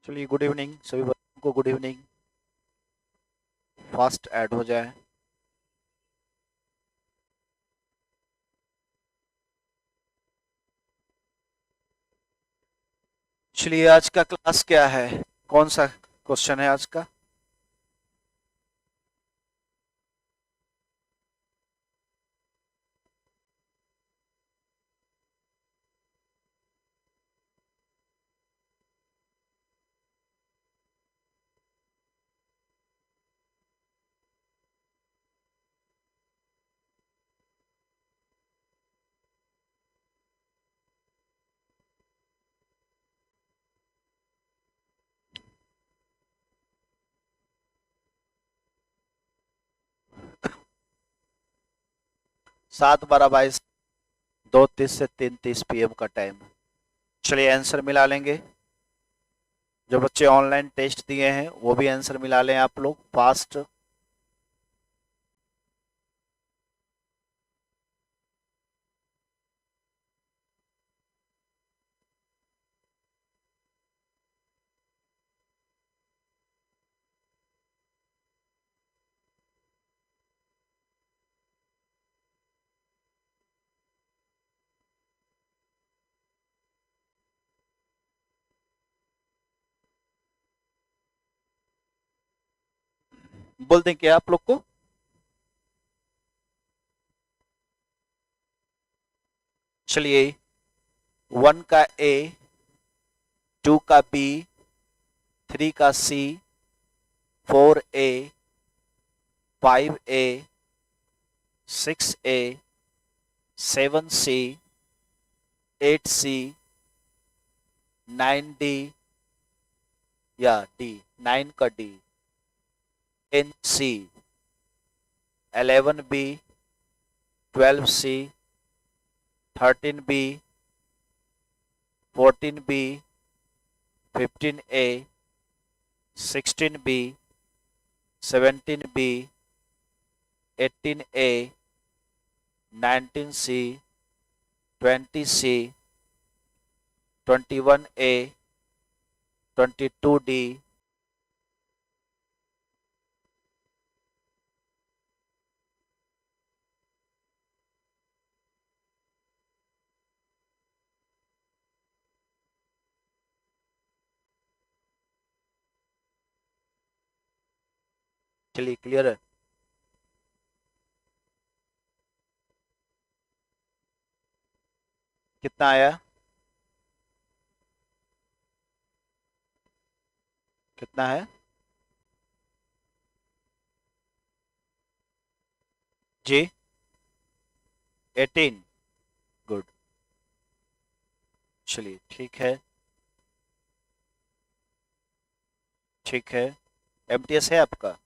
चलिए, good evening सभी बच्चों को। Good evening. फास्ट ऐड हो जाए। चलिए, आज का क्लास क्या है? कौन सा क्वेश्चन है आज का? सात बारह बाईस, 2:30 से 3:30 PM का टाइम। चलिए, आंसर मिला लेंगे। जो बच्चे ऑनलाइन टेस्ट दिए हैं वो भी आंसर मिला लें आप लोग फास्ट। बोल दें क्या आप लोग को? चलिए, 1 का ए, 2 का बी, 3 का सी, 4A, 5A, 6A, 7C, 8C, 9D या डी, 9 का D, 10C, 11B, 12C, 13B, 14B, 15A, 16B, 17B, 18A, 19C, 20C, 21A, 22D, चलिए क्लियर है। कितना आया? कितना है जी? 18। गुड। चलिए, ठीक है। ठीक है। एमटीएस है आपका?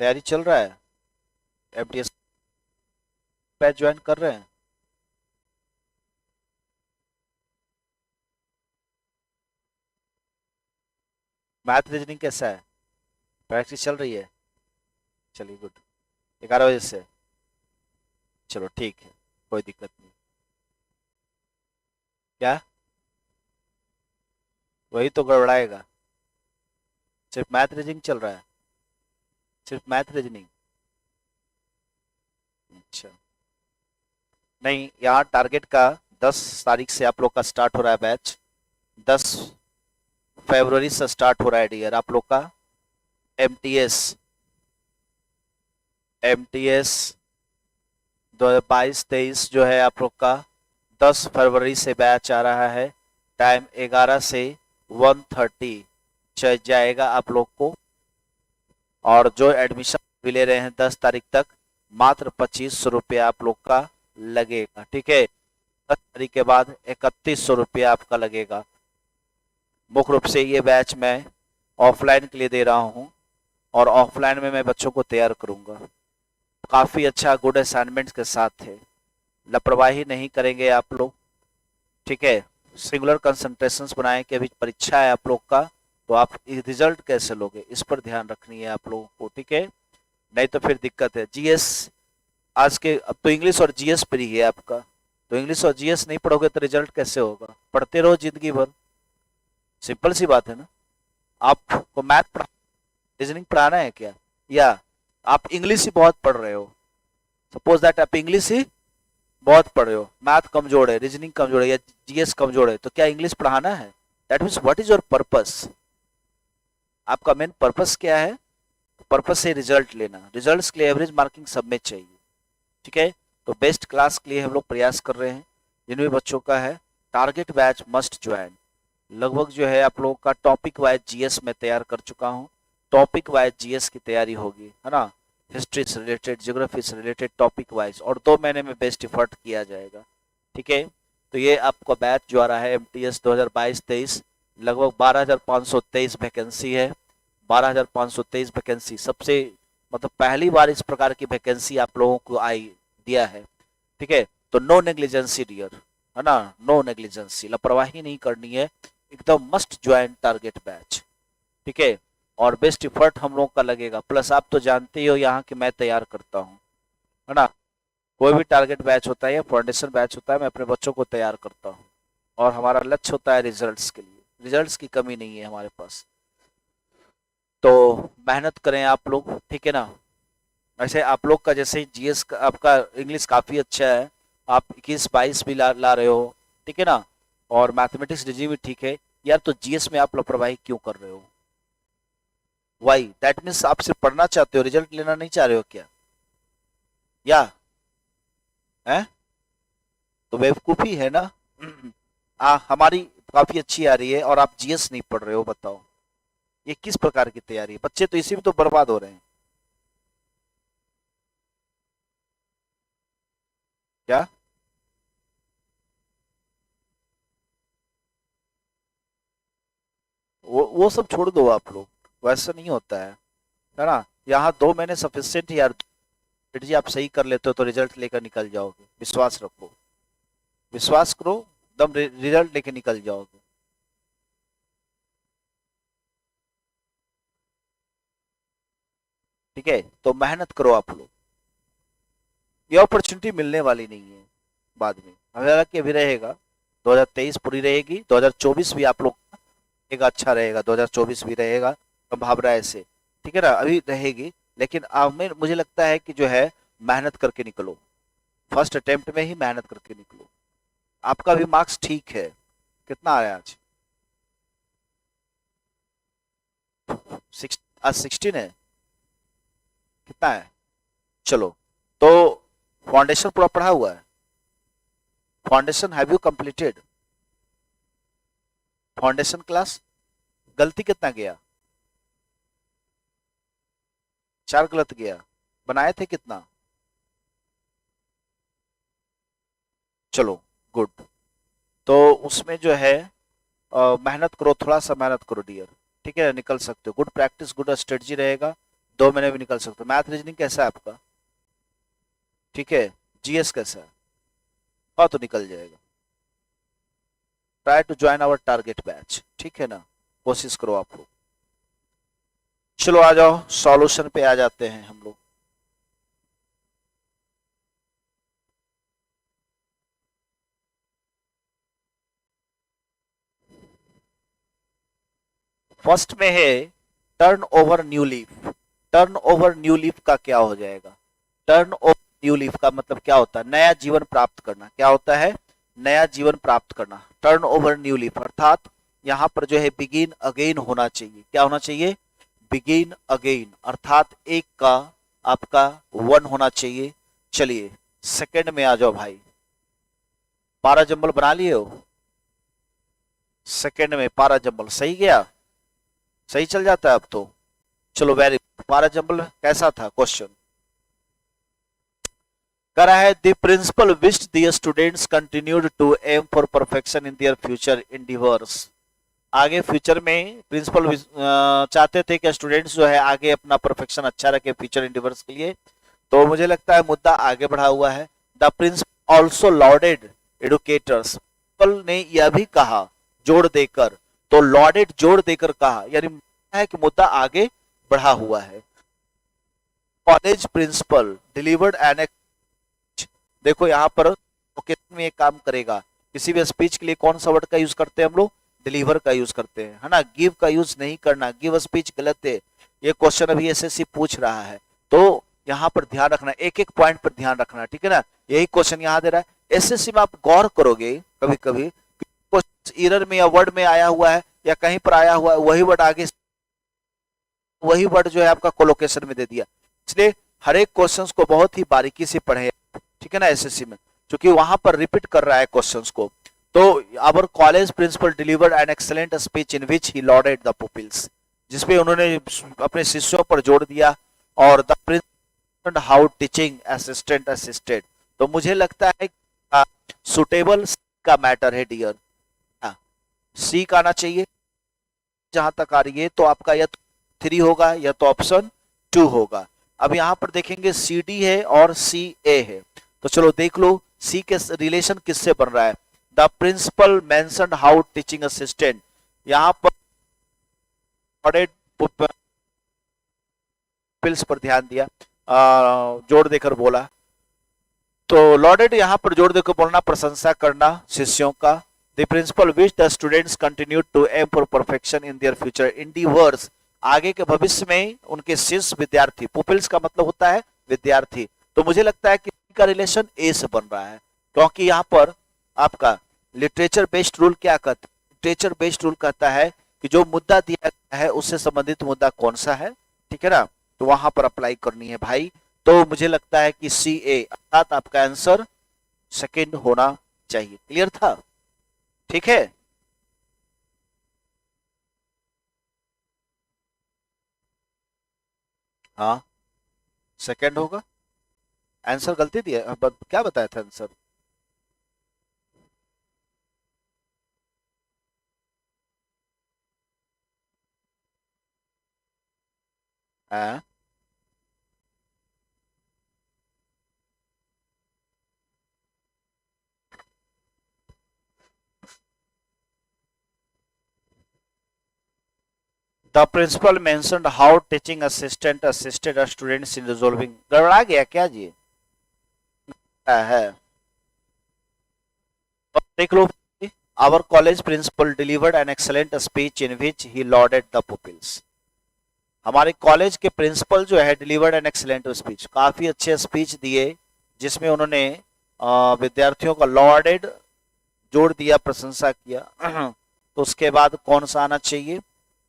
तैयारी चल रहा है? एमटीएस बैच ज्वाइन कर रहे हैं? मैथ रीजनिंग कैसा है? प्रैक्टिस चल रही है? चलिए, गुड। 11 बजे से? चलो ठीक है, कोई दिक्कत नहीं। क्या? वही तो गड़बड़ाएगा। सिर्फ मैथ रीजनिंग चल रहा है? सिर्फ मैथ रीजनिंग? अच्छा। नहीं, यहाँ टारगेट का 10 तारीख से आप लोग का स्टार्ट हो रहा है बैच। 10 फरवरी से स्टार्ट हो रहा है डियर आप लोग का एमटीएस। एमटीएस 2022-23 जो है आप लोग का 10 फरवरी से बैच आ रहा है। टाइम 11 से 1:30 चल जाएगा आप लोग को। और जो एडमिशन भी ले रहे हैं 10 तारीख तक, मात्र 2500 रुपया आप लोग का लगेगा। ठीक है? 10 तारीख के बाद 3100 रुपया आपका लगेगा। मुख्य रूप से ये बैच मैं ऑफलाइन के लिए दे रहा हूँ और ऑफलाइन में मैं बच्चों को तैयार करूंगा। काफ़ी अच्छा गुड असाइनमेंट्स के साथ है। लापरवाही नहीं करेंगे आप लोग। ठीक है? सिंगुलर कंसंट्रेशंस बनाएं कि अभी परीक्षा है आप लोग का, तो आप रिजल्ट कैसे लोगे इस पर ध्यान रखनी है आप लोगों को। ठीक है? नहीं तो फिर दिक्कत है। जीएस आज के, अब तो इंग्लिश और जीएस फ्री है आपका, तो इंग्लिश और जीएस नहीं पढ़ोगे तो रिजल्ट कैसे होगा? पढ़ते रहो जिंदगी भर। सिंपल सी बात है ना। आपको मैथ रीजनिंग पढ़ाना है क्या, या आप इंग्लिश ही बहुत पढ़ रहे हो, सपोज दैट आप इंग्लिश ही बहुत पढ़ रहे हो, मैथ कमजोर है, रीजनिंग कमजोर है, या जीएस कमजोर है, तो क्या इंग्लिश पढ़ाना है? That means what is your purpose? आपका मेन पर्पस क्या है? पर्पस से रिजल्ट लेना, रिजल्ट्स के लिए एवरेज मार्किंग सब में चाहिए, ठीक है। तो बेस्ट क्लास के लिए हम लोग प्रयास कर रहे हैं। जिन भी बच्चों का है टारगेट बैच मस्ट ज्वाइन। लगभग जो है आप लोगों का टॉपिक वाइज जीएस में तैयार कर चुका हूँ, टॉपिक वाइज जीएस की तैयारी होगी, है ना। हिस्ट्री से रिलेटेड, ज्योग्राफी से रिलेटेड टॉपिक वाइज, और 2 महीने में बेस्ट इफर्ट किया जाएगा, ठीक है। तो ये आपका बैच जो आ रहा है एमटीएस 2022-23, लगभग 12,523 वैकेंसी है। 12,523 वैकेंसी सबसे मतलब पहली बार इस प्रकार की वैकेंसी आप लोगों को आई दिया है, ठीक है। तो नो नेग्लिजेंसी डियर, है ना, नो नेग्लिजेंसी, लापरवाही नहीं करनी है, एकदम मस्ट ज्वाइन टारगेट बैच, ठीक है। और बेस्ट इफर्ट हम लोग का लगेगा, प्लस आप तो जानते ही हो यहाँ कि मैं तैयार करता हूँ, है ना। कोई भी टारगेट बैच होता है या फाउंडेशन बैच होता है, मैं अपने बच्चों को तैयार करता हूँ, और हमारा लक्ष्य होता है रिजल्ट्स के लिए। रिजल्ट्स की कमी नहीं है हमारे पास, तो मेहनत करें आप लोग, ठीक है ना। वैसे आप लोग का जैसे जीएस का आपका इंग्लिश काफ़ी अच्छा है, आप 21-22 भी ला रहे हो, ठीक है ना, और मैथमेटिक्स रीजनिंग भी ठीक है यार, तो जीएस में आप लापरवाही क्यों कर रहे हो? वाई? दैट मीन्स आप सिर्फ पढ़ना चाहते हो, रिजल्ट लेना नहीं चाह रहे हो क्या, या है? तो बेवकूफ़ी है ना। हमारी काफ़ी अच्छी आ रही है और आप जीएस नहीं पढ़ रहे हो, बताओ ये किस प्रकार की तैयारी है? बच्चे तो इसी में तो बर्बाद हो रहे हैं, क्या? वो सब छोड़ दो आप लोग, वैसा नहीं होता है ना। यहाँ 2 महीने सफिशियंट यार। जी आप सही कर लेते हो तो रिजल्ट लेकर निकल जाओगे, विश्वास रखो, विश्वास करो, दम रिजल्ट लेके निकल जाओगे, ठीक है। तो मेहनत करो आप लोग, ये अपॉर्चुनिटी मिलने वाली नहीं है बाद में, हालांकि अभी रहेगा, 2023 पूरी रहेगी, 2024 भी आप लोग का अच्छा रहेगा, 2024 भी रहेगा, संभावना ऐसे, ठीक है ना, अभी रहेगी। लेकिन अब में मुझे लगता है कि जो है मेहनत करके निकलो, फर्स्ट अटेम्प्ट में ही मेहनत करके निकलो। आपका भी मार्क्स ठीक है, कितना आया आज? आज 16 है, कितना है? चलो, तो फाउंडेशन पूरा पढ़ा हुआ है? Foundation have you completed? Foundation class गलती कितना गया? 4 गलत गया, बनाए थे कितना? चलो गुड। तो उसमें जो है मेहनत करो, थोड़ा सा मेहनत करो डियर, ठीक है, निकल सकते हो। गुड प्रैक्टिस, गुड स्ट्रेटजी रहेगा, 2 महीने भी निकल सकते हो। मैथ रीजनिंग कैसा है आपका? ठीक है। जीएस कैसा है? हाँ तो निकल जाएगा। Try to join our target batch, ठीक है ना, कोशिश करो आप लोग। चलो आ जाओ, सॉल्यूशन पे आ जाते हैं हम लोग। फर्स्ट में है turn over new leaf. Turn over new leaf का क्या हो जाएगा? टर्न ओवर न्यू लीफ का मतलब क्या होता है? नया जीवन प्राप्त करना। क्या होता है? नया जीवन प्राप्त करना, टर्न ओवर न्यू लीफ, अर्थात यहाँ पर जो है बिगिन अगेन होना चाहिए। क्या होना चाहिए? बिगिन अगेन, अर्थात एक का आपका 1 होना चाहिए। चलिए सेकंड में आ जाओ भाई, पारा जंबल बना लिए हो? सेकंड में पारा जंबल सही गया, सही चल जाता है अब तो। चलो वेरी, पारा जंबल कैसा था क्वेश्चन? कह रहा है the principal wished the students continued to aim for perfection in their future endeavours. आगे फ्यूचर में प्रिंसिपल चाहते थे कि स्टूडेंट्स जो है आगे अपना परफेक्शन अच्छा रखे फ्यूचर इंडिवर्स के लिए। तो मुझे लगता है मुद्दा आगे बढ़ा हुआ है। The principal also lauded educators, principal ने यह भी कहा जोड़ देकर, तो लॉडेड जोड़ देकर कहा, यानी है कि मुद्दा आगे बढ़ा हुआ है। कॉलेज प्रिंसिपल डिलीवर्ड एन, देखो यहाँ पर ओकेजन में एक काम करेगा। किसी भी स्पीच के लिए कौन सा वर्ड का यूज करते हैं हम लोग? डिलीवर का यूज करते हैं, है ना, गिव का यूज नहीं करना, गिव स्पीच गलत है। ये क्वेश्चन अभी एसएससी पूछ रहा है, तो यहाँ पर ध्यान रखना, एक एक पॉइंट पर ध्यान रखना, ठीक है ना। यही क्वेश्चन यहाँ दे रहा है, एसएससी में आप गौर करोगे कभी कभी एरर में या वर्ड में आया हुआ है या कहीं पर आया हुआ है, वही वर्ड आगे, वही वर्ड जो है आपका कोलोकेशन में दे दिया। इसलिए हर एक क्वेश्चंस को बहुत ही बारीकी से पढ़े, ठीक है ना, एसएससी में, क्योंकि वहां पर रिपीट कर रहा है क्वेश्चंस को। तो our college principal delivered an excellent speech in which he lauded the pupils, जिसपे उन्होंने अपने शिष्यों पर जोर दिया, और the principal how teaching assistant assisted. तो मुझे लगता है सुटेबल का मैटर है डियर, सी का आना चाहिए जहां तक आ रही है, तो आपका या तो 3 होगा या तो ऑप्शन 2 होगा। अब यहां पर देखेंगे सी डी है और सी ए है, तो चलो देख लो सी के रिलेशन किससे बन रहा है। The principal mentioned how teaching assistant, यहां पर पुपिल्स पर ध्यान दिया, जोड़ देकर बोला, तो लॉडेड यहां पर जोड़ देकर बोलना, प्रशंसा करना शिष्यों का। The principal wished the students continued to aim for perfection in their future endeavors, आगे के भविष्य में उनके शिष्य विद्यार्थी, पुपिल्स का मतलब होता है विद्यार्थी। तो मुझे लगता है कि का रिलेशन ए से बन रहा है, क्योंकि यहाँ पर आपका लिटरेचर बेस्ड रूल क्या कहता है, लिटरेचर बेस्ड रूल कहता है कि जो मुद्दा दिया गया है उससे संबंधित मुद्दा कौन सा है, ठीक है ना, तो वहां पर अप्लाई करनी है भाई। तो मुझे लगता है कि सी ए अर्थात आपका आंसर सेकेंड होना चाहिए। क्लियर था, ठीक है। हाँ सेकंड होगा, आंसर गलती दिया, क्या बताया था आंसर, हाँ the principal mentioned how teaching assistant assisted students in resolving, गड़बड़ा गया क्या जी, है, देख लो। Our college principal delivered an excellent speech in which he lauded the pupils, हमारे कॉलेज के प्रिंसिपल जो है डिलीवर्ड एन एक्सेलेंट स्पीच, काफी अच्छे स्पीच दिए, जिसमें उन्होंने विद्यार्थियों का लॉडेड जोड़ दिया, प्रशंसा किया। तो उसके बाद कौन सा आना चाहिए,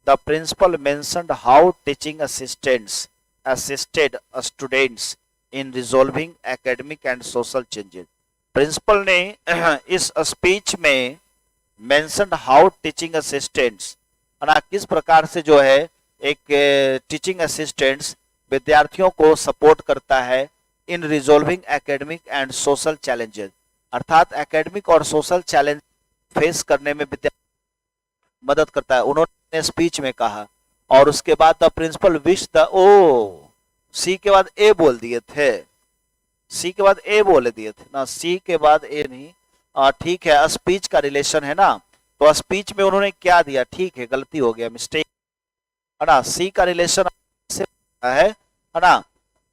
the principal mentioned how teaching assistants assisted students in resolving academic and social changes, principal ने इस स्पीच में मेंशन्ड हाउ टीचिंग असिस्टेंट्स, किस प्रकार से जो है एक टीचिंग असिस्टेंट्स विद्यार्थियों को सपोर्ट करता है in resolving academic and social challenges, अर्थात एकेडमिक और सोशल चैलेंज फेस करने में मदद करता है, उन्होंने स्पीच में कहा। और उसके बाद द प्रिंसिपल विश द, ओ सी के बाद ए बोल दिए थे, सी के बाद ए बोल दिए थे ना, सी के बाद ए नहीं, ठीक है, स्पीच का रिलेशन है ना, तो स्पीच में उन्होंने क्या दिया, ठीक है, गलती हो गया, मिस्टेक, है ना, सी का रिलेशन से है ना,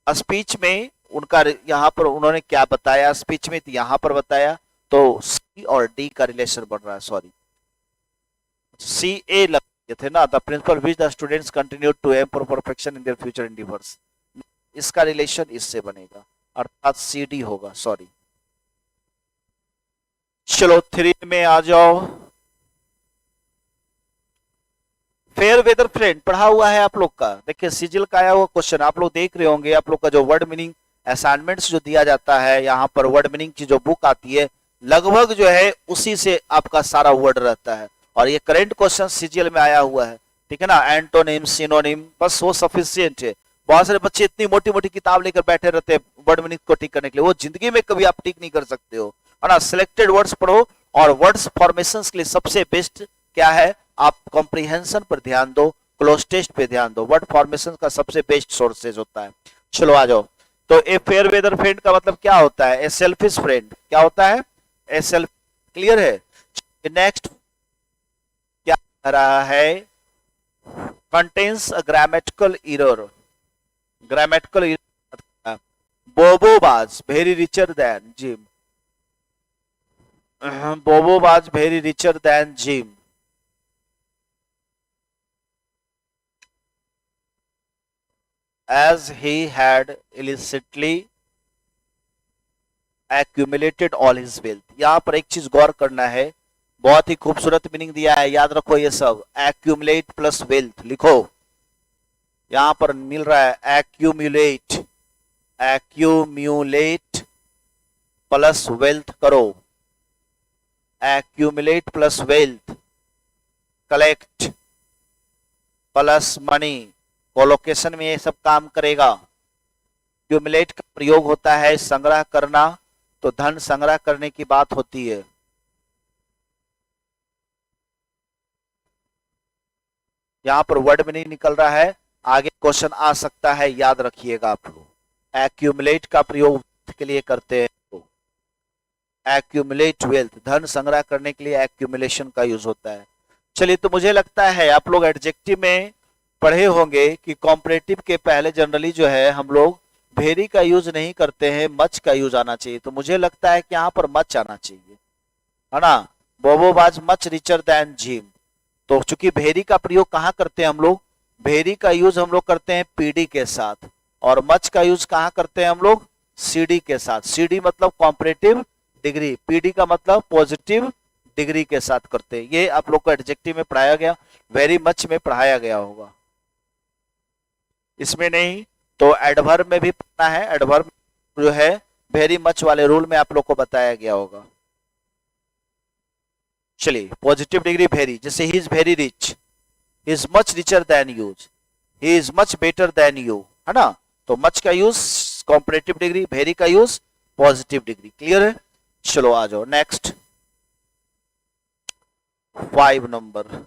स्पीच में उनका यहाँ पर उन्होंने क्या बताया, स्पीच में यहाँ पर बताया, तो सी और डी का रिलेशन बन रहा है, सॉरी सी ए लगे थे ना, the principal which the students continue to aim for perfection in their future endeavours, इसका रिलेशन इससे बनेगा, अर्थात सी डी होगा, सॉरी। चलो 3 में आ जाओ, फेयर वेदर फ्रेंड पढ़ा हुआ है आप लोग का, देखिए सिजिल का आया हुआ क्वेश्चन आप लोग देख रहे होंगे, आप लोग का जो वर्ड मीनिंग असाइनमेंट्स जो दिया जाता है, यहाँ पर वर्ड मीनिंग की जो बुक आती है, लगभग जो है उसी से आपका सारा वर्ड रहता है, और ये करंट क्वेश्चन सीजीएल में आया हुआ है, ठीक है ना, एंटोनिम सिनोनिम, बस वो सफिशिएंट है। बहुत सारे बच्चे इतनी मोटी मोटी किताब लेकर बैठे रहते हैं वर्ड मीनिंग को ठीक करने के लिए, वो जिंदगी में कभी आप ठीक नहीं कर सकते हो, है ना, सिलेक्टेड वर्ड्स पढ़ो, और वर्ड्स फॉर्मेशन के लिए सबसे बेस्ट क्या है, आप कॉम्प्रिहेंशन पर ध्यान दो, क्लोज टेस्ट पे ध्यान दो, वर्ड फॉर्मेशन का सबसे बेस्ट सोर्सेज होता है। चलो आ जाओ, तो ए फेयर वेदर फ्रेंड का मतलब क्या होता है, ए सेल्फिश फ्रेंड क्या होता है, ए सेल्फ, क्लियर है। नेक्स्ट क्या कह रहा है, contains a grammatical error, grammatical error, bob was very richer than Jim, bob was very richer than Jim, as he had illicitly accumulated all his wealth। यहां पर एक चीज गौर करना है, बहुत ही खूबसूरत मीनिंग दिया है, याद रखो ये सब। accumulate प्लस wealth लिखो, यहां पर मिल रहा है accumulate, accumulate प्लस wealth करो, accumulate plus wealth, collect plus money, collocation में ये सब काम करेगा। एक्यूमुलेट का प्रयोग होता है संग्रह करना, तो धन संग्रह करने की बात होती है। यहां पर वर्ड में नहीं निकल रहा है, आगे क्वेश्चन आ सकता है, याद रखिएगा आप लोग। एक्यूमुलेट का प्रयोग के लिए करते हैं, तो एक्यूमुलेट वेल्थ, धन संग्रह करने के लिए एक्यूमुलेशन का यूज होता है। चलिए, तो मुझे लगता है आप लोग एडजेक्टिव में पढ़े होंगे कि कॉम्परेटिव के पहले जनरली जो है हम लोग वेरी का यूज नहीं करते हैं, मच का यूज आना चाहिए। तो मुझे लगता है कि यहाँ पर मच आना चाहिए, है ना। Bobo was much richer than Jim. तो चूंकि वेरी का प्रयोग कहाँ करते हैं हम लोग, वेरी का यूज हम लोग करते हैं पीडी के साथ, और मच का यूज कहाँ करते हैं हम लोग, सीडी के साथ। सीडी मतलब कॉम्परेटिव डिग्री, पीडी का मतलब पॉजिटिव डिग्री के साथ करते हैं। ये आप लोग को एडजेक्टिव में पढ़ाया गया, वेरी मच में पढ़ाया गया होगा, इसमें नहीं। तो एडवर्ब में भी पढ़ना है, एडवर्ब जो है वेरी मच वाले रूल में आप लोग को बताया गया होगा। चलिए, पॉजिटिव डिग्री वेरी, जैसे he is very rich, he is much richer than you, he is much better than you, है ना। तो मच का यूज कॉम्परेटिव डिग्री, वेरी का यूज पॉजिटिव डिग्री। क्लियर है। चलो आ जाओ नेक्स्ट, 5 नंबर।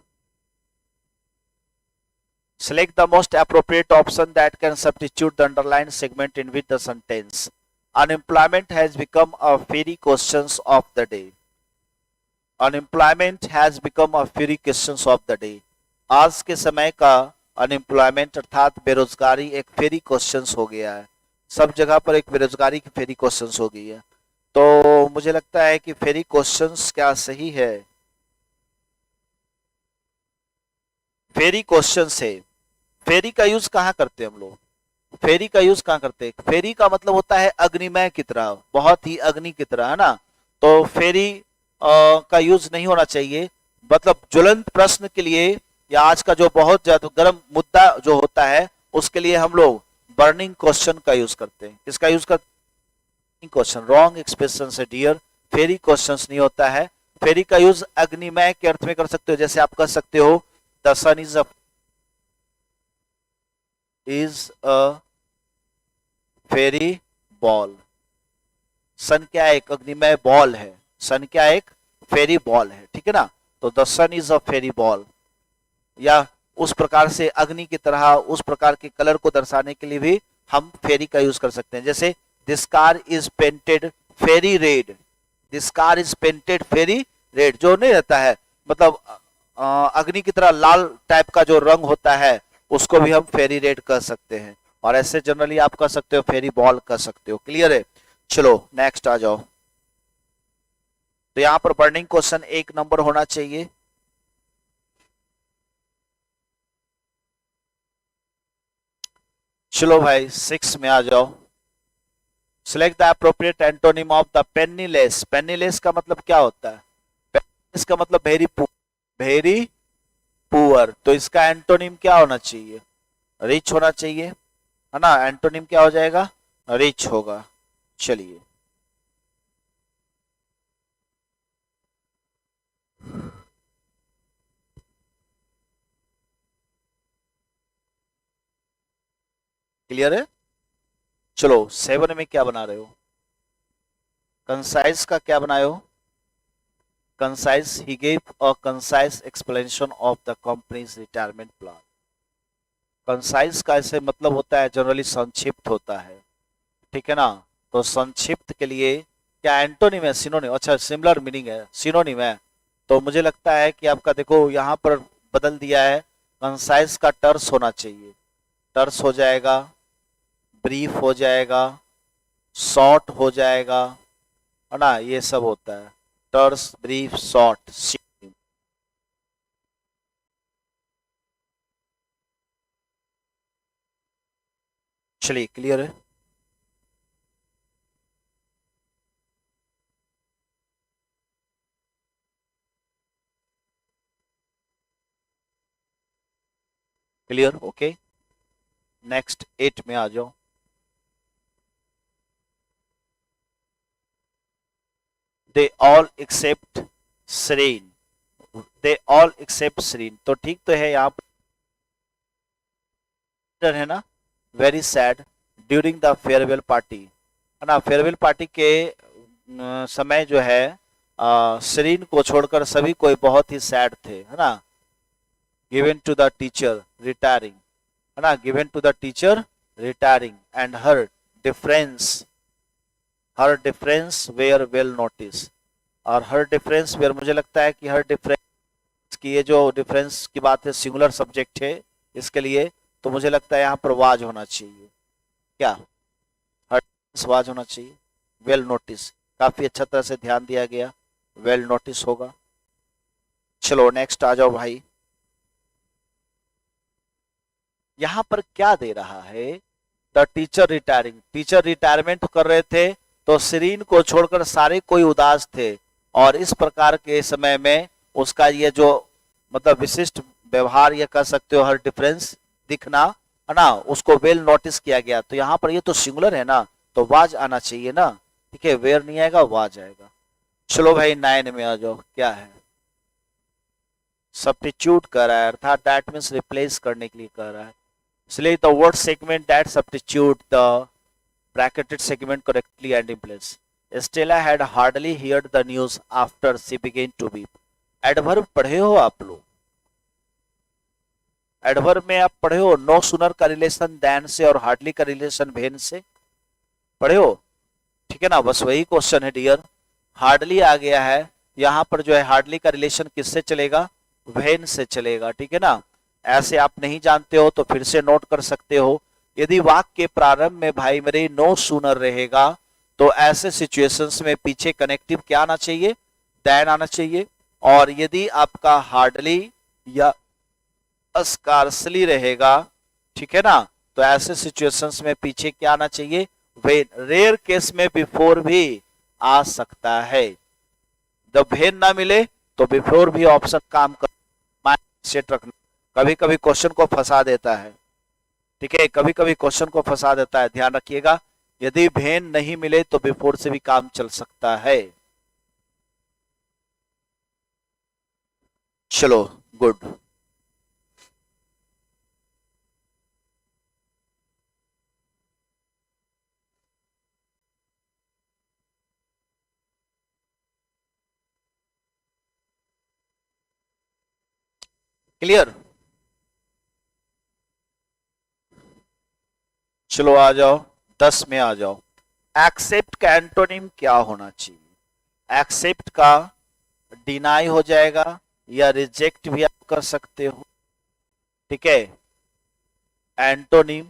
Select the most appropriate option that can substitute the underlined segment in with the sentence. Unemployment has become a fairy questions of the day. Unemployment has become a fairy questions of the day. आज के समय का unemployment अर्थात बेरोजगारी एक फेरी questions हो गया है। सब जगह पर एक बेरोजगारी की फेरी क्वेश्चंस हो गई है। तो मुझे लगता है कि फेरी क्वेश्चंस क्या सही है, फेरी क्वेश्चन है। फेरी का यूज कहाँ करते हैं हम लोग, फेरी का यूज कहाँ करते हैं, फेरी का मतलब होता है अग्निमय की तरह, बहुत ही अग्नि की तरह, है ना। तो फेरी का यूज नहीं होना चाहिए, मतलब ज्वलंत प्रश्न के लिए या आज का जो बहुत ज्यादा गर्म मुद्दा जो होता है उसके लिए हम लोग बर्निंग क्वेश्चन का यूज करते हैं। किसका यूज करते हैं, क्वेश्चन। रॉन्ग एक्सप्रेशन से डियर, फेरी क्वेश्चन नहीं होता है। फेरी का यूज अग्निमय के अर्थ में कर सकते हो, जैसे आप कह सकते हो the sun is a fiery ball. Sun क्या है, एक अग्निमय बॉल है, सन क्या एक फेरी बॉल है, ठीक है ना। तो the sun is a fiery ball, या उस प्रकार से अग्नि की तरह उस प्रकार के कलर को दर्शाने के लिए भी हम फेरी का यूज कर सकते हैं। जैसे this car is painted Pheri red, this car is painted Pheri red, जो नहीं रहता है मतलब अग्नि की तरह लाल टाइप का जो रंग होता है उसको भी हम फेरी रेड कह सकते हैं। और ऐसे जनरली आप कह सकते हो फेरी बॉल कह सकते हो। क्लियर है। चलो नेक्स्ट आ जाओ। तो यहां पर बर्निंग क्वेश्चन 1 नंबर होना चाहिए। चलो भाई 6 में आ जाओ। Select the appropriate antonym of the penniless. Penniless का मतलब क्या होता है, पेनीलेस का मतलब वेरी वेरी पुअर। तो इसका एंटोनिम क्या होना चाहिए, रिच होना चाहिए, है ना। एंटोनिम क्या हो जाएगा, रिच होगा। चलिए क्लियर है। चलो 7 में क्या बना रहे हो, कंसाइज का क्या बनाए हो, concise, he gave a concise explanation of the companies retirement plan. Concise का ऐसे मतलब होता है जनरली संक्षिप्त होता है, ठीक है ना। तो संक्षिप्त के लिए क्या एंटोनिम है, सिनोनिम, अच्छा सिमिलर मीनिंग है, सिनोनिम है। तो मुझे लगता है कि आपका देखो यहाँ पर बदल दिया है, कंसाइज का टर्स होना चाहिए, टर्स हो जाएगा, ब्रीफ हो जाएगा, शॉर्ट हो जाएगा, है ना। ये सब होता है, टर्स ब्रीफ शॉर्ट। चलिए क्लियर है। Clear, okay. नेक्स्ट 8 में आ जाओ। They all except Shreen, they all except Shreen, तो ठीक तो है यहाँ पर है ना, very sad during the farewell party, है ना। फेयरवेल पार्टी के समय जो है श्रीन को छोड़कर सभी कोई बहुत ही सैड थे, है ना। Given to the teacher retiring, है ना, given to the teacher retiring and her difference were well notice, और हर डिफरेंस वेयर, मुझे लगता है कि हर डिफरेंस की ये जो डिफरेंस की बात है सिंगुलर सब्जेक्ट है इसके लिए, तो मुझे लगता है यहाँ पर वाज होना चाहिए। क्या हर वाज होना चाहिए। वेल नोटिस, काफी अच्छा तरह से ध्यान दिया गया, वेल नोटिस होगा। चलो नेक्स्ट आ जाओ भाई। यहां पर क्या दे रहा है, the teacher retiring, teacher retirement कर रहे थे तो श्रीन को छोड़कर सारे कोई उदास थे, और इस प्रकार के समय में उसका ये जो मतलब विशिष्ट व्यवहार, ये कह सकते हो हर डिफरेंस दिखना, है ना, उसको वेल नोटिस किया गया। तो यहाँ पर ये तो सिंगुलर है ना, तो वाज आना चाहिए ना, ठीक है, वेयर नहीं आएगा, वाज आएगा। चलो भाई 9 में आ जाओ, क्या है, सब्स्टिट्यूट कर रहा है, अर्थात दैट मीन्स रिप्लेस करने के लिए कर रहा है, इसलिए the word segment that substitute the bracketed segment correctly and in place. Stella had hardly heard the news after she began to weep. Adverb पढ़े हो आप लोग, एडवर्ब में आप पढ़े हो नो सुनर का रिलेशन देन से और हार्डली का रिलेशन वेन से, पढ़े हो, ठीक है ना। बस वही क्वेश्चन है डियर, हार्डली आ गया है, यहाँ पर जो है हार्डली का रिलेशन किससे चलेगा, वेन से चलेगा, ठीक है ना। ऐसे आप नहीं जानते हो तो फिर से नोट कर सकते हो। यदि वाक्य के प्रारंभ में भाई मेरे नो सूनर रहेगा तो ऐसे सिचुएशंस में पीछे कनेक्टिव क्या आना चाहिए, देन आना चाहिए। और यदि आपका हार्डली या स्कार्सली रहेगा, ठीक है ना, तो ऐसे सिचुएशंस में पीछे क्या आना चाहिए, वेन। रेयर केस में बिफोर भी आ सकता है, जब वेन ना मिले तो बिफोर भी ऑप्शन काम कर, माइंड रखना, कभी कभी क्वेश्चन को फंसा देता है, ठीक है, कभी कभी क्वेश्चन को फंसा देता है, ध्यान रखिएगा। यदि वेन नहीं मिले तो बिफोर से भी काम चल सकता है। चलो गुड। क्लियर, चलो आ जाओ 10 में आ जाओ। एक्सेप्ट का एंटोनिम क्या होना चाहिए, एक्सेप्ट का डिनाई हो जाएगा या रिजेक्ट भी आप कर सकते हो, ठीक है। एंटोनिम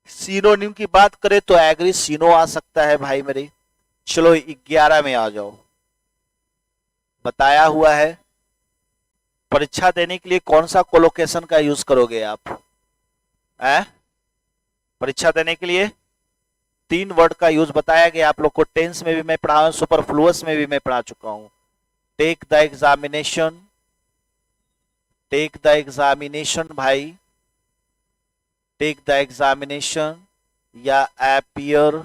सिनोनिम की बात करें तो एग्री सिनो आ सकता है भाई मेरे। चलो 11 में आ जाओ। बताया हुआ है परीक्षा देने के लिए कौन सा कोलोकेशन का यूज करोगे आप, परीक्षा देने के लिए 3 वर्ड का यूज बताया गया आप लोग को, टेंस में भी मैं पढ़ा हूं, सुपरफ्लुअस में भी मैं पढ़ा चुका हूं। Take the examination, take the examination भाई, टेक द एग्जामिनेशन, या अपीयर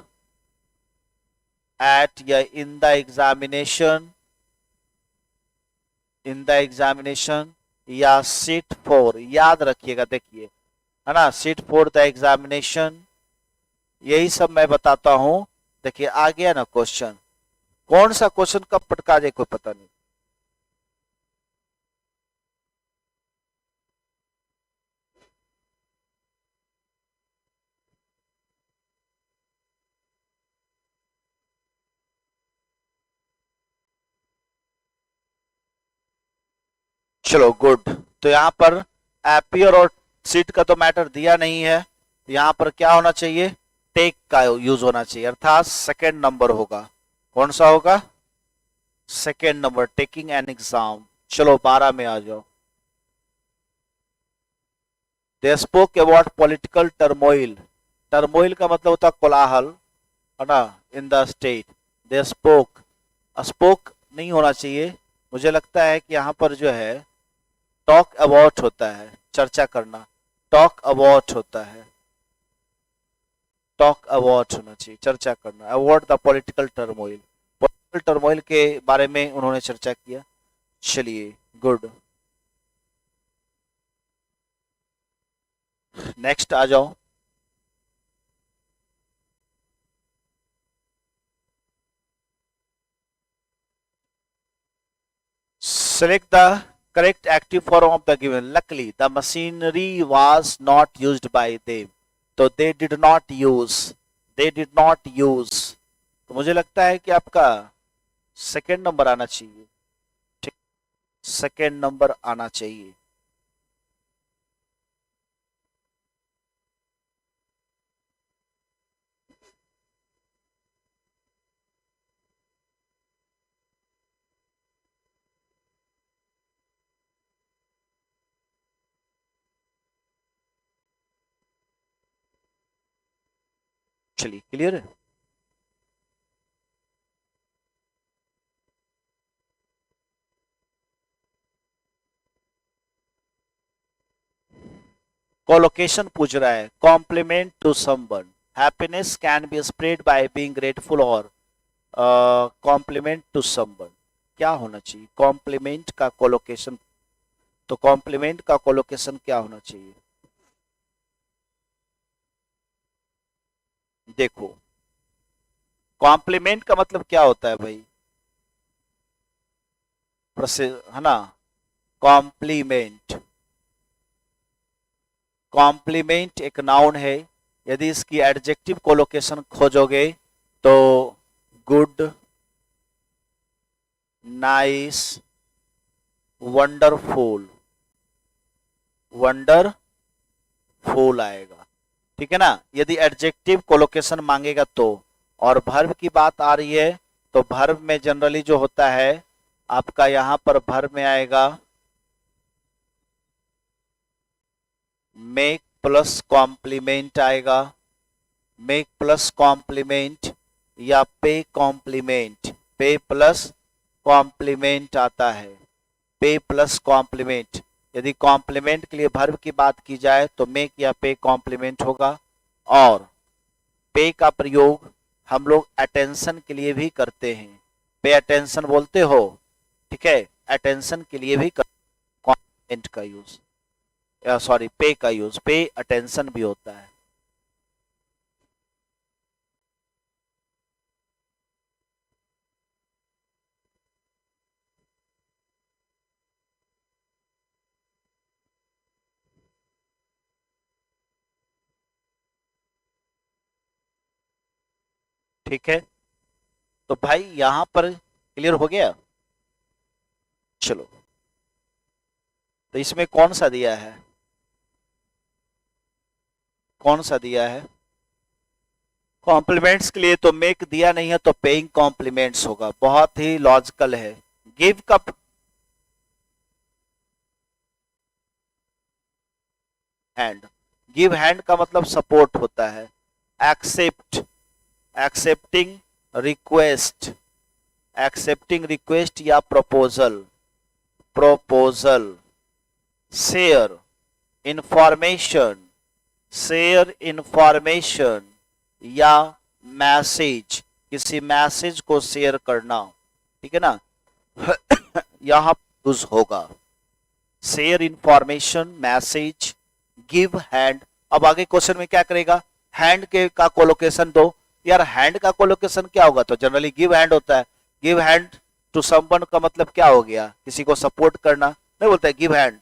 एट या in the examination, in the examination, या सिट फॉर, याद रखिएगा, देखिए, है ना, सिट फॉर द एग्जामिनेशन, यही सब मैं बताता हूं। देखिए आ गया ना क्वेश्चन, कौन सा क्वेश्चन कब पटका जाए कोई पता नहीं। चलो गुड। तो यहां पर एपियर और सीट का तो मैटर दिया नहीं है, यहां पर क्या होना चाहिए, टेक का यूज होना चाहिए, अर्थात सेकेंड नंबर होगा। कौन सा होगा, second number, taking an exam. चलो 12 में आ जाओ। They spoke about political turmoil, turmoil का मतलब होता है कोलाहल, है ना, in the state. They spoke, spoke नहीं होना चाहिए, मुझे लगता है कि यहाँ पर जो है टॉक अबाउट होता है, चर्चा करना, टॉक अबाउट होता है, टॉक अबाउट होना चाहिए, चर्चा करना, about the political turmoil, political turmoil के बारे में उन्होंने चर्चा किया। चलिए गुड, नेक्स्ट आ जाओ। Select the correct active form of the given. Luckily, the machinery was not used by them. तो they did not use. They did not use. तो मुझे लगता है कि आपका सेकेंड नंबर आना चाहिए, ठीक, सेकेंड नंबर आना चाहिए। चलिए क्लियर है। कोलोकेशन पूछ रहा है, compliment to someone, happiness can be spread by being grateful और कॉम्प्लीमेंट टू समवन, क्या होना चाहिए कॉम्प्लीमेंट का कोलोकेशन, तो कॉम्प्लीमेंट का कोलोकेशन क्या होना चाहिए? देखो कॉम्प्लीमेंट का मतलब क्या होता है भाई, है ना, कॉम्प्लीमेंट, कॉम्प्लीमेंट एक नाउन है, यदि इसकी एडजेक्टिव कोलोकेशन खोजोगे तो गुड, नाइस, वंडरफुल, वंडरफुल आएगा, ठीक है ना, यदि एडजेक्टिव कोलोकेशन मांगेगा तो। और वर्ब की बात आ रही है तो वर्ब में जनरली जो होता है आपका यहां पर वर्ब में आएगा मेक प्लस कॉम्प्लीमेंट आएगा, मेक प्लस कॉम्प्लीमेंट या पे कॉम्प्लीमेंट, पे प्लस कॉम्प्लीमेंट आता है, पे प्लस कॉम्प्लीमेंट। यदि कॉम्प्लीमेंट के लिए वर्ब की बात की जाए तो मेक या पे कॉम्प्लीमेंट होगा। और पे का प्रयोग हम लोग अटेंशन के लिए भी करते हैं, पे अटेंशन बोलते हो, ठीक है, अटेंशन के लिए भी कॉम्प्लीमेंट का यूज, सॉरी पे का यूज, पे अटेंशन भी होता है। ठीक है, तो भाई यहां पर क्लियर हो गया। चलो, तो इसमें कौन सा दिया है, कौन सा दिया है कॉम्प्लीमेंट्स के लिए? तो मेक दिया नहीं है तो पेइंग कॉम्प्लीमेंट्स होगा, बहुत ही लॉजिकल है। गिव का हैंड, गिव हैंड का मतलब सपोर्ट होता है। Accept, accepting request, accepting request या proposal, proposal. Share information, share information या मैसेज, किसी मैसेज को शेयर करना, ठीक है ना, यहां यूज होगा share information, message, give hand. अब आगे क्वेश्चन में क्या करेगा, हैंड के का कोलोकेशन दो, यार हैंड का कोलोकेशन क्या होगा, तो जनरली गिव हैंड होता है। गिव हैंड टू समवन का मतलब क्या हो गया, किसी को सपोर्ट करना, नहीं बोलता है गिव हैंड,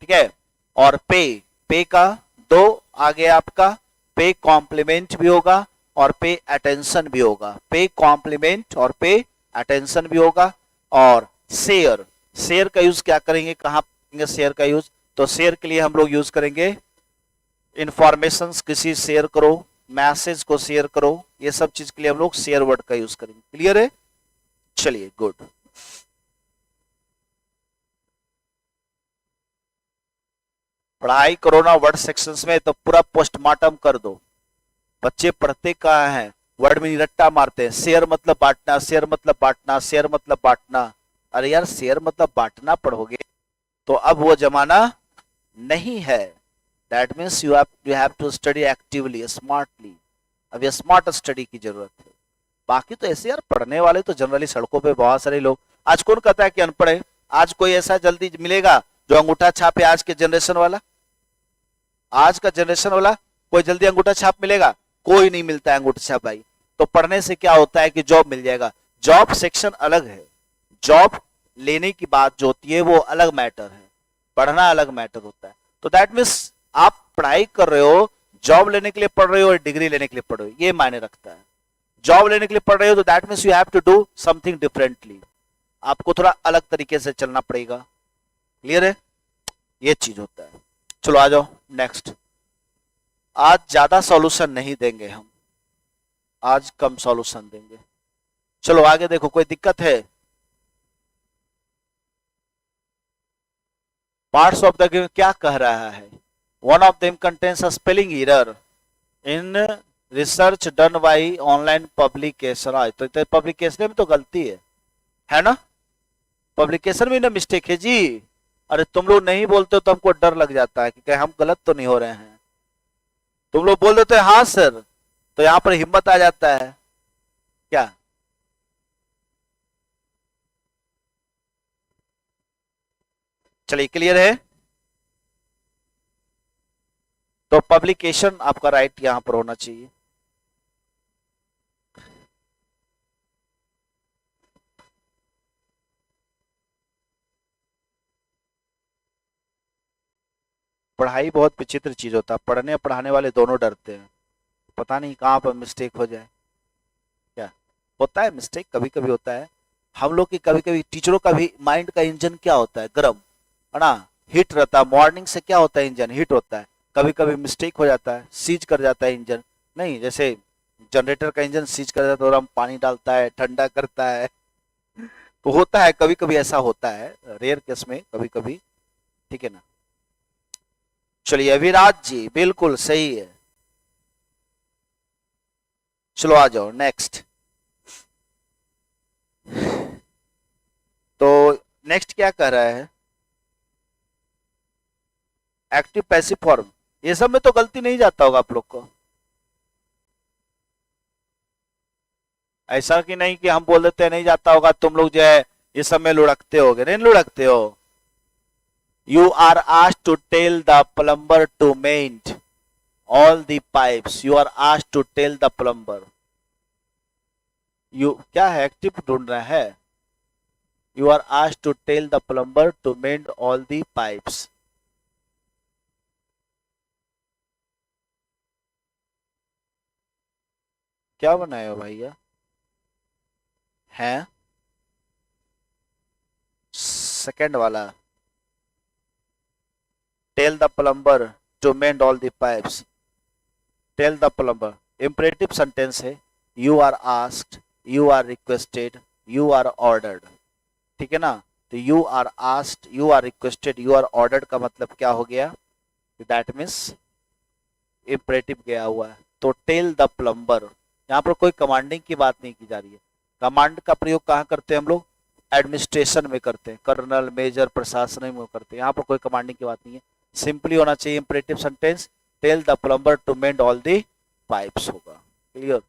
ठीक है। और पे, पे का दो आगे आपका पे कॉम्प्लीमेंट भी होगा और पे अटेंशन भी होगा, पे कॉम्प्लीमेंट और पे अटेंशन भी होगा। और शेयर, शेयर का यूज क्या करेंगे, कहां करेंगे शेयर का यूज, तो शेयर के लिए हम लोग यूज करेंगे इंफॉर्मेशन, किसी शेयर करो, मैसेज को शेयर करो, ये सब चीज के लिए हम लोग शेयर वर्ड का यूज करेंगे। क्लियर है, चलिए गुड। पढ़ाई करो ना वर्ड सेक्शंस में तो पूरा पोस्टमार्टम कर दो। बच्चे पढ़ते कहाँ हैं, वर्ड में रट्टा मारते हैं, शेयर मतलब बांटना, शेयर मतलब बांटना, शेयर मतलब बांटना। अरे यार शेयर मतलब बांटना पढ़ोगे तो अब वो जमाना नहीं है। That means you have to study actively smartly. अब ये स्मार्ट स्टडी की जरूरत है। बाकी तो ऐसे यार पढ़ने वाले तो जनरली सड़कों पे बहुत सारे लोग, आज कौन कहता है कि अनपढ़ है? आज कोई ऐसा जल्दी मिलेगा जो अंगूठा छापे? आज के जनरेशन वाला, आज का जनरेशन वाला कोई जल्दी अंगूठा छाप मिलेगा? कोई नहीं मिलता है अंगूठा छाप भाई। तो पढ़ने से क्या होता है कि जॉब मिल जाएगा। जॉब सेक्शन अलग है, जॉब लेने की बात जो होती है वो अलग मैटर है, पढ़ना अलग मैटर होता है। तो दैट मीन्स आप पढ़ाई कर रहे हो, जॉब लेने के लिए पढ़ रहे हो और डिग्री लेने के लिए पढ़ रहे हो, ये मायने रखता है। जॉब लेने के लिए पढ़ रहे हो तो that means you have to do something differently, आपको थोड़ा अलग तरीके से चलना पड़ेगा। क्लियर है? ये चीज होता है। चलो आ जाओ नेक्स्ट। आज ज्यादा सॉल्यूशन नहीं देंगे हम, आज कम सॉल्यूशन देंगे। चलो आगे देखो, कोई दिक्कत है? पार्ट्स ऑफ द गेम क्या कह रहा है? One of them contains a spelling error in research done by online publication. आज तो पब्लिकेशन में तो गलती है ना? पब्लिकेशन में ना मिस्टेक है जी। अरे तुम लोग नहीं बोलते हो तो हमको डर लग जाता है कि कहीं हम गलत तो नहीं हो रहे हैं। तुम लोग बोल देते हैं हाँ सर, तो यहां पर हिम्मत आ जाता है क्या? चलिए क्लियर है? तो पब्लिकेशन आपका राइट यहां पर होना चाहिए। पढ़ाई बहुत विचित्र चीज होता है, पढ़ने पढ़ाने वाले दोनों डरते हैं, पता नहीं कहाँ पर मिस्टेक हो जाए। क्या होता है मिस्टेक? कभी कभी होता है। हम लोग की कभी कभी टीचरों का भी माइंड का इंजन क्या होता है, गर्म है ना, हीट रहता है। मॉर्निंग से क्या होता है, इंजन हीट होता है। कभी कभी मिस्टेक हो जाता है, सीज कर जाता है इंजन। नहीं, जैसे जनरेटर का इंजन सीज कर जाता है और हम पानी डालता है, ठंडा करता है, तो होता है कभी कभी ऐसा होता है, रेयर केस में कभी कभी। ठीक है ना? चलिए अभिराज जी बिल्कुल सही है। चलो आ जाओ नेक्स्ट। तो नेक्स्ट क्या कह रहा है? एक्टिव पैसिव फॉर्म, ये सब में तो गलती नहीं जाता होगा आप लोग को। ऐसा कि नहीं कि हम बोल देते नहीं जाता होगा, तुम लोग जो है ये सब में लुढ़कते होगे। नहीं लुढ़कते हो। You are asked to tell the plumber to mend all the pipes. You are asked to tell the plumber. You क्या है, एक्टिव ढूंढ रहा है। You are asked to tell the plumber to mend all the pipes. क्या बनाए हो भैया? हैं सेकंड वाला, tell the plumber to mend all the pipes. Tell the plumber imperative sentence है। You are asked, you are requested, you are ordered। ठीक है ना? तो you are asked, you are requested, you are ordered का मतलब क्या हो गया? दैट मीन्स imperative गया हुआ है। तो टेल द प्लम्बर, यहाँ पर कोई कमांडिंग की बात नहीं की जा रही है। कमांड का प्रयोग कहाँ करते हैं हम लोग? एडमिनिस्ट्रेशन में करते हैं, कर्नल मेजर प्रशासन में करते हैं। यहाँ पर कोई कमांडिंग की बात नहीं है, सिंपली होना चाहिए imperative sentence, tell the plumber to mend all the pipes होगा। क्लियर?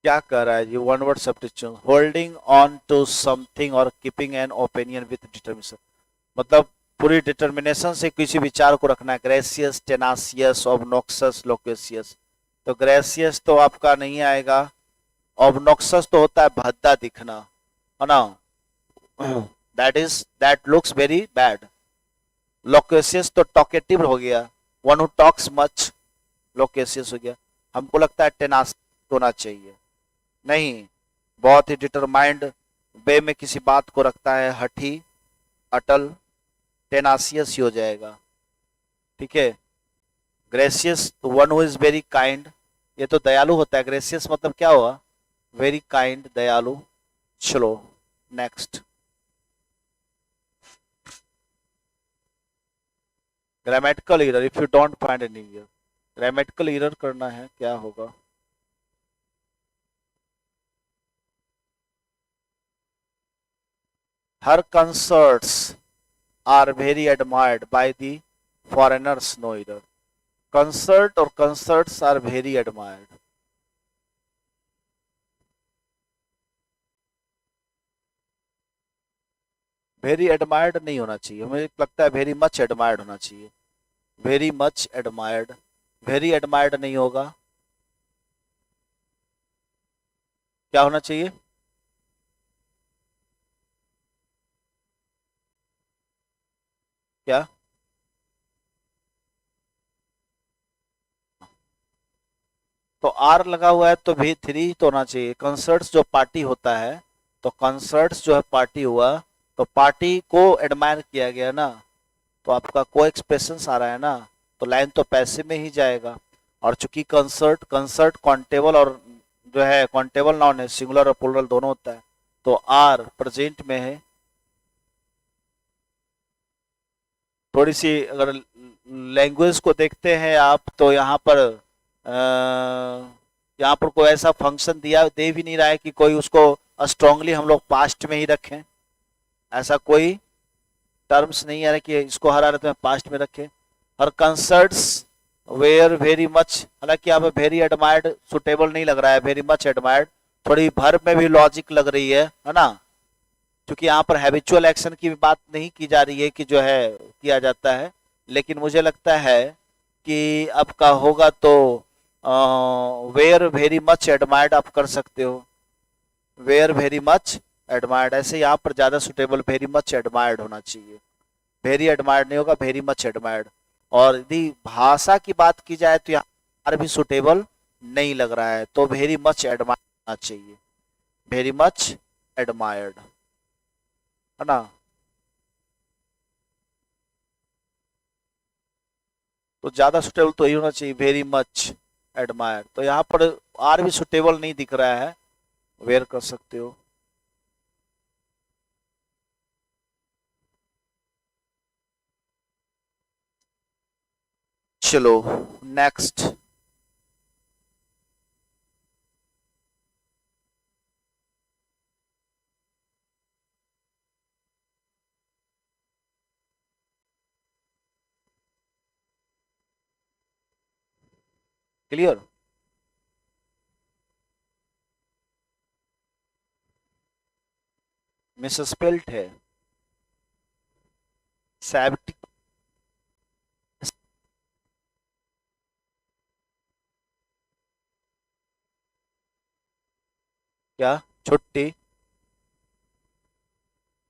क्या कह रहा है जी? One word substitution, holding on to something और keeping an opinion with determination. मतलब पूरी डिटर्मिनेशन से किसी विचार को रखना है। Gracious, tenacious, obnoxious, loquacious. तो ग्रेसियस तो आपका नहीं आएगा, ऑब्नॉक्सस तो होता है भद्दा दिखना, है ना, दैट लुक्स वेरी बैड। लोकेसियस तो टॉकेटिव हो गया, वन हु टॉक्स मच, लोकेसियस हो गया। हमको लगता है टेनास होना चाहिए, नहीं, बहुत ही डिटरमाइंड वे में किसी बात को रखता है, हठी, अटल, टेनासियस ही हो जाएगा। ठीक है? Gracious one who is very kind, ये तो दयालु होता है। ग्रेसियस मतलब क्या हुआ? वेरी काइंड, दयालु। चलो next, grammatical error if you don't find any error, grammatical error करना है, क्या होगा? Her concerts are very admired by the foreigners, no error. Concert और concerts are very admired, very admired नहीं होना चाहिए, मुझे लगता है वेरी मच एडमायर्ड होना चाहिए। Very much admired, very admired नहीं होगा, क्या होना चाहिए? क्या? तो आर लगा हुआ है तो भी थ्री तो होना चाहिए। कंसर्ट्स जो पार्टी होता है, तो कंसर्ट्स जो है पार्टी हुआ, तो पार्टी को एडमायर किया गया ना, तो आपका को एक्सप्रेशन आ रहा है ना, तो लाइन तो पैसे में ही जाएगा। और चूंकि कंसर्ट कंसर्ट काउंटेबल और जो है काउंटेबल नाउन है, सिंगुलर और प्लूरल दोनों होता है, तो आर प्रेजेंट में है। थोड़ी सी अगर लैंग्वेज को देखते हैं आप, तो यहाँ पर यहाँ पर कोई ऐसा फंक्शन दिया दे भी नहीं रहा है कि कोई उसको स्ट्रांगली हम लोग पास्ट में ही रखें, ऐसा कोई टर्म्स नहीं आ रहा कि इसको हर हालत में पास्ट में रखें। हर कंसर्ट्स वेयर वेरी मच, हालांकि यहाँ पे वेरी एडमायर्ड सुटेबल नहीं लग रहा है, वेरी मच एडमायर्ड थोड़ी भर में भी लॉजिक लग रही है ना, क्योंकि यहाँ पर हैबिचुअल एक्शन की बात नहीं की जा रही है कि जो है किया जाता है, लेकिन मुझे लगता है कि आपका होगा तो वेयर वेरी मच एडमायर्ड आप कर सकते हो, वेयर वेरी मच एडमायर्ड, ऐसे यहाँ पर ज्यादा सुटेबल वेरी मच एडमायर्ड होना चाहिए, वेरी एडमायर्ड नहीं होगा, वेरी मच एडमायर्ड। और यदि भाषा की बात की जाए तो यहाँ भी सुटेबल नहीं लग रहा है, तो वेरी मच एडमायर्ड होना चाहिए, वेरी मच एडमायर्ड, है ना। तो ज्यादा सुटेबल तो यही होना चाहिए, वेरी मच एडमायर, तो यहाँ पर आर भी सुटेबल नहीं दिख रहा है, वेयर कर सकते हो। चलो नेक्स्ट, क्लियर? मिसस्पेल्ट है, सैप्टिक, क्या? छुट्टी,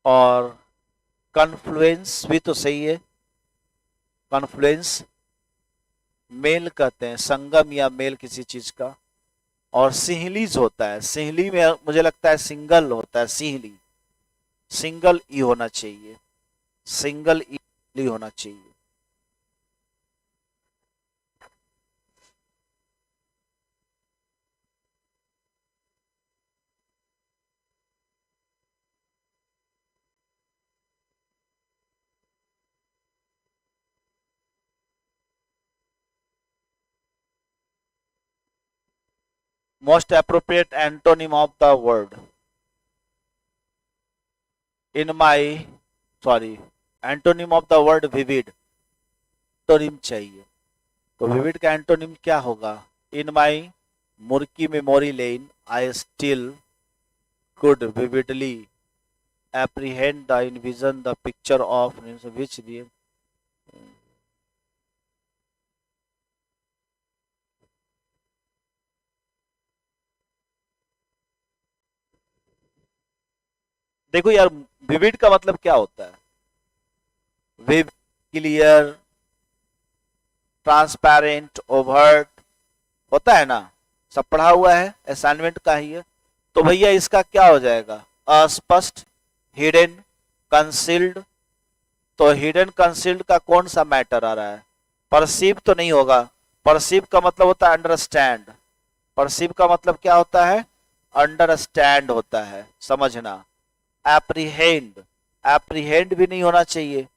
और कन्फ्लुएंस भी तो सही है, कन्फ्लुएंस मेल कहते हैं, संगम या मेल किसी चीज का। और सिंहलीज होता है, सिंहली में मुझे लगता है सिंगल होता है, सिंहली, सिंगल ई होना चाहिए, सिंगल ई होना चाहिए। Most appropriate antonym of the word in my, sorry, antonym of the word vivid, antonym चाहिए, तो विविड का एंटोनिम क्या होगा? In my murky memory lane I still could vividly apprehend the envision the picture of which the, देखो यार vivid का मतलब क्या होता है? विव, क्लियर, ट्रांसपेरेंट, ओवर्ट होता है ना, सब पढ़ा हुआ है, असाइनमेंट का ही है। तो भैया इसका क्या हो जाएगा? अस्पष्ट, हिडन, कंसील्ड, तो हिडन कंसील्ड का कौन सा मैटर आ रहा है? परसीव तो नहीं होगा, परसीव का मतलब होता है अंडरस्टैंड, परसीव का मतलब क्या होता है? अंडरस्टैंड होता है, समझना। एप्रीहेंड, एप्रीहेंड भी नहीं होना चाहिए।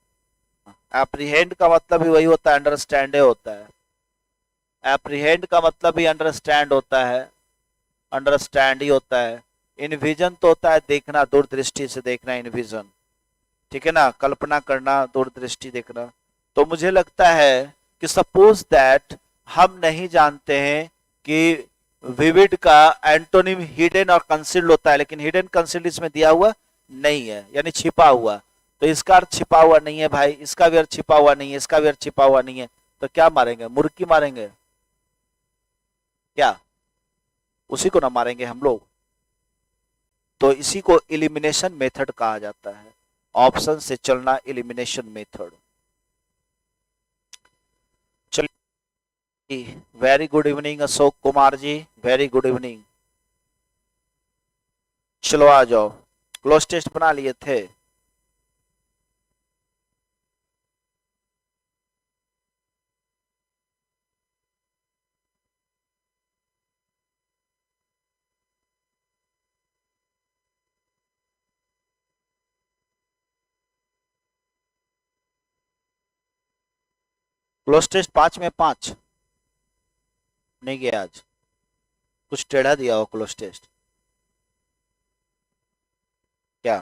एप्रीहेंड का मतलब ही वही होता है, अंडरस्टैंड होता है। एप्रीहेंड का मतलब ही अंडरस्टैंड होता है, अंडरस्टैंड ही होता है। इनविजन तो होता है देखना, दूरदृष्टि से देखना, इनविजन, ठीक है ना, कल्पना करना, दूरदृष्टि देखना। तो मुझे लगता है कि सपोज दैट हम नहीं जानते हैं कि विविड का एंटोनिम हिडन और कंसील्ड होता है, लेकिन हिडन कंसील्ड इसमें दिया हुआ नहीं है, यानी छिपा हुआ। तो इसका अर्थ छिपा हुआ नहीं है भाई, इसका भी अर्थ छिपा हुआ नहीं है, इसका भी अर्थ छिपा हुआ नहीं है। तो क्या मारेंगे, मुर्गी मारेंगे क्या? उसी को ना मारेंगे हम लोग। तो इसी को एलिमिनेशन मेथड कहा जाता है, ऑप्शन से चलना, एलिमिनेशन मेथड। चलिए, very good evening Ashok Kumar ji, very good evening. चलो आ जाओ, क्लोज टेस्ट बना लिए थे? क्लोज टेस्ट 5 में 5 नहीं गया आज, कुछ टेढ़ा दिया हो क्लोज टेस्ट क्या?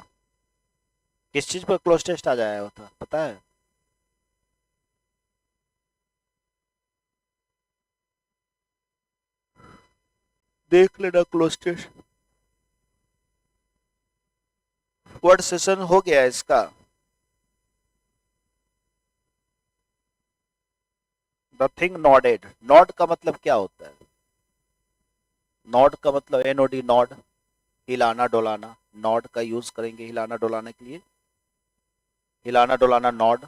किस चीज पर क्लोज टेस्ट आ जाया होता पता है? देख लेना क्लोज टेस्ट, वर्ड सेशन हो गया है इसका। द थिंग नॉडेड, नॉड का मतलब क्या होता है? नॉड का मतलब एनओडी, नॉड, हिलाना डोलाना। नॉड का यूज करेंगे हिलाना डोलाने के लिए, हिलाना डोलाना नॉड।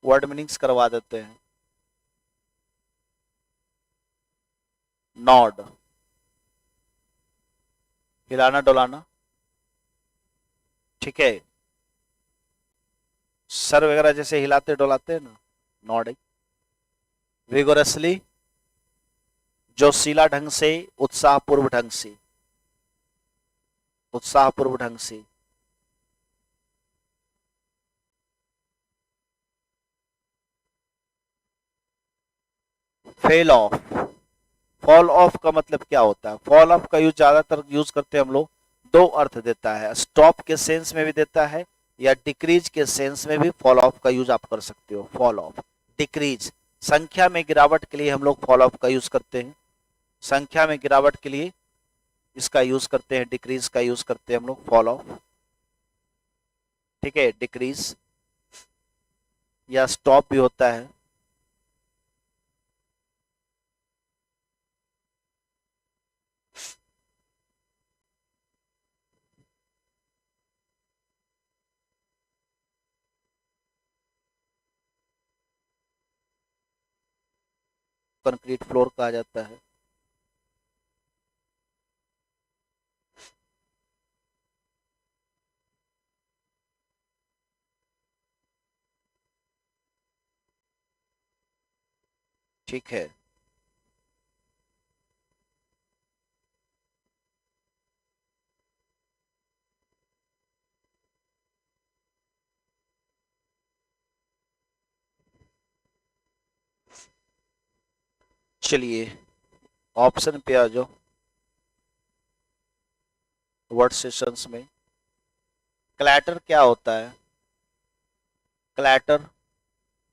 वर्ड मीनिंग्स करवा देते हैं। नॉड, हिलाना डोलाना, ठीक है। सर वगैरह जैसे हिलाते डोलाते हैं ना, नॉडिंग। विगोरसली, जोशीला ढंग से, उत्साहपूर्व ढंग से, उत्साहपूर्व ढंग से। फेल ऑफ, फॉल ऑफ का मतलब क्या होता है? फॉल ऑफ का यूज ज्यादातर यूज करते हैं हम लोग, दो अर्थ देता है, स्टॉप के सेंस में भी देता है या डिक्रीज के सेंस में भी फॉल ऑफ का यूज आप कर सकते हो। फॉल ऑफ, डिक्रीज, संख्या में गिरावट के लिए हम लोग फॉल ऑफ का यूज करते हैं, संख्या में गिरावट के लिए इसका यूज करते हैं, डिक्रीज का यूज करते हैं हम लोग, फॉल ऑफ, ठीक है। डिक्रीज या स्टॉप भी होता है। कंक्रीट फ्लोर कहा जाता है। ठीक है, चलिए ऑप्शन पे आ जाओ। वर्ड सेशंस में क्लैटर क्या होता है? क्लैटर,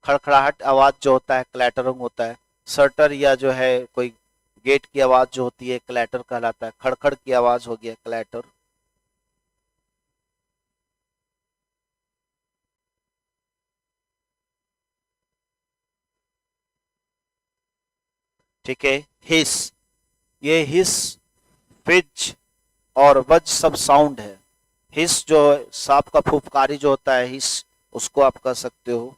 खड़खड़ाहट आवाज जो होता है क्लैटरिंग होता है। शटर या जो है कोई गेट की आवाज जो होती है क्लैटर कहलाता है। खड़खड़ की आवाज हो गया क्लैटर। ठीक है, हिस, ये हिस, फिज और वज सब साउंड है। हिस जो सांप का फुफकारी जो होता है, हिस, उसको आप कह सकते हो।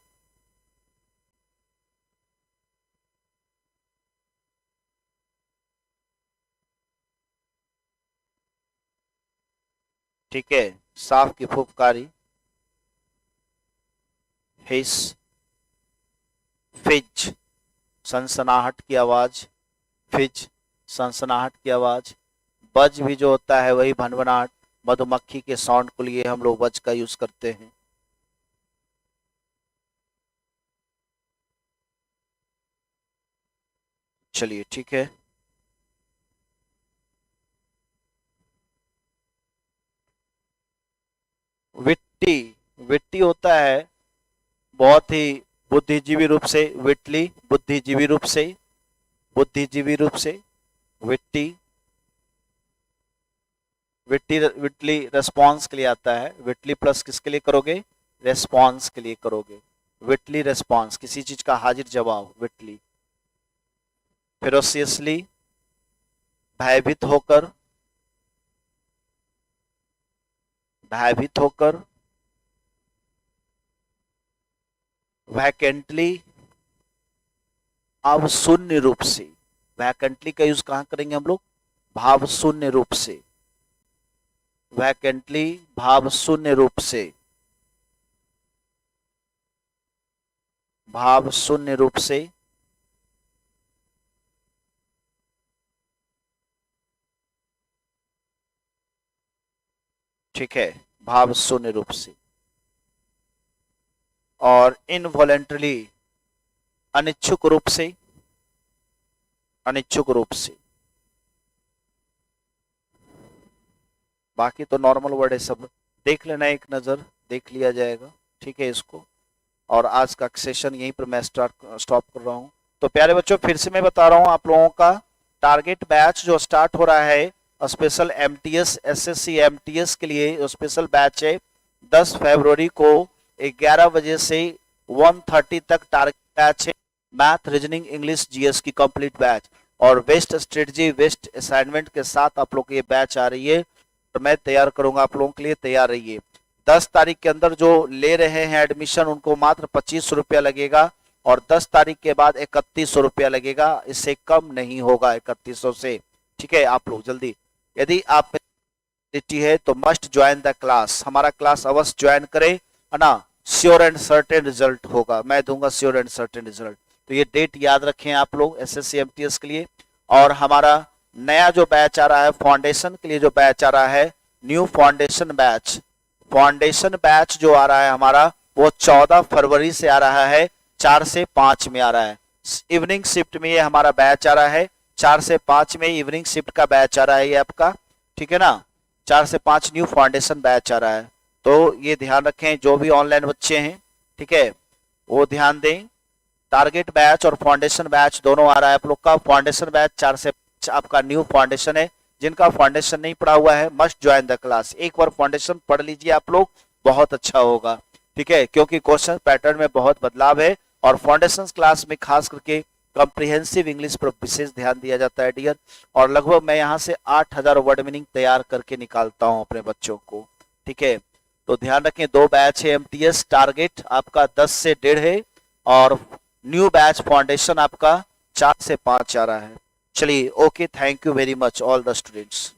ठीक है, सांप की फुफकारी, हिस, फिज, सनसनाहट की आवाज, फिज सनसनाहट की आवाज, बज भी जो होता है वही भनभनाहट, मधुमक्खी के साउंड के लिए हम लोग बज का यूज करते हैं। चलिए ठीक है। विट्टी, विट्टी होता है बहुत ही बुद्धिजीवी रूप से, विटली बुद्धिजीवी रूप से, बुद्धिजीवी रूप से विट्टी, विट्टी विटली रेस्पॉन्स के लिए आता है। विटली प्लस किसके लिए करोगे? रेस्पॉन्स के लिए करोगे। विटली रेस्पॉन्स, किसी चीज का हाजिर जवाब, विटली। फेरोसियसली भयभीत होकर, भयभीत होकर। वैकेंटली भाव शून्य रूप से, वैकेंटली का यूज कहां करेंगे हम लोग? भाव शून्य रूप से, वैकेंटली भाव शून्य रूप से, भाव शून्य रूप से। ठीक है, भाव शून्य रूप से। और इनवॉलेंटरली अनिच्छुक रूप से, अनिच्छुक रूप से। बाकी तो नॉर्मल वर्ड है सब, देख लेना, एक नजर देख लिया जाएगा। ठीक है इसको। और आज का सेशन यहीं पर मैं स्टॉप कर रहा हूं। तो प्यारे बच्चों फिर से मैं बता रहा हूं आप लोगों का टारगेट बैच जो स्टार्ट हो रहा है स्पेशल एमटीएस एसएससी एमटीएस के लिए स्पेशल बैच है 10 फरवरी को 11 बजे से 1:30 तक टारगेट बैच है। मैथ रीजनिंग इंग्लिश जीएस की कंप्लीट बैच और वेस्ट स्ट्रेटजी वेस्ट असाइनमेंट के साथ आप लोग ये बैच आ रही है और मैं तैयार करूंगा आप लोगों के लिए। तैयार रहिए। 10 तारीख के अंदर जो ले रहे हैं एडमिशन उनको मात्र 25 रुपया लगेगा और 10 तारीख के बाद 3100 रुपया लगेगा, इससे कम नहीं होगा 3100 से। ठीक है, आप लोग जल्दी, यदि आप है तो मस्ट ज्वाइन द क्लास, हमारा क्लास अवश्य ज्वाइन करें, है ना। श्योर एंड सर्टेन रिजल्ट होगा, मैं दूंगा श्योर एंड सर्टेन रिजल्ट। तो ये डेट याद रखें आप लोग एसएससी एमटीएस के लिए। और हमारा नया जो बैच आ रहा है फाउंडेशन के लिए, जो बैच आ रहा है new foundation batch, foundation batch जो आ रहा है हमारा वो 14 फरवरी से आ रहा है, 4 से 5 में आ रहा है। इवनिंग शिफ्ट में ये हमारा बैच आ रहा है, 4 से 5 में इवनिंग शिफ्ट का बैच आ रहा है ये आपका। ठीक है ना, 4 से 5 न्यू फाउंडेशन बैच आ रहा है। तो ये ध्यान रखें जो भी ऑनलाइन बच्चे हैं, ठीक है, वो ध्यान दें। टारगेट बैच और फाउंडेशन बैच दोनों आ रहा है आप लोग का। फाउंडेशन बैच 4 से 5 आपका न्यू फाउंडेशन है। जिनका फाउंडेशन नहीं पढ़ा हुआ है मस्ट ज्वाइन द क्लास, एक बार फाउंडेशन पढ़ लीजिए आप लोग, बहुत अच्छा होगा। ठीक है, क्योंकि क्वेश्चन पैटर्न में बहुत बदलाव है और फाउंडेशन क्लास में खास करके कॉम्प्रिहेंसिव इंग्लिश पर विशेष ध्यान दिया जाता है डियर। और लगभग मैं यहाँ से 8000 वर्ड मीनिंग तैयार करके निकालता हूँ अपने बच्चों को। ठीक है, तो ध्यान रखें 2 बैच है एमटीएस, टारगेट आपका 10 से 1.5 है और न्यू बैच फाउंडेशन आपका 4 से 5 आ रहा है। चलिए okay, thank you very much all the students.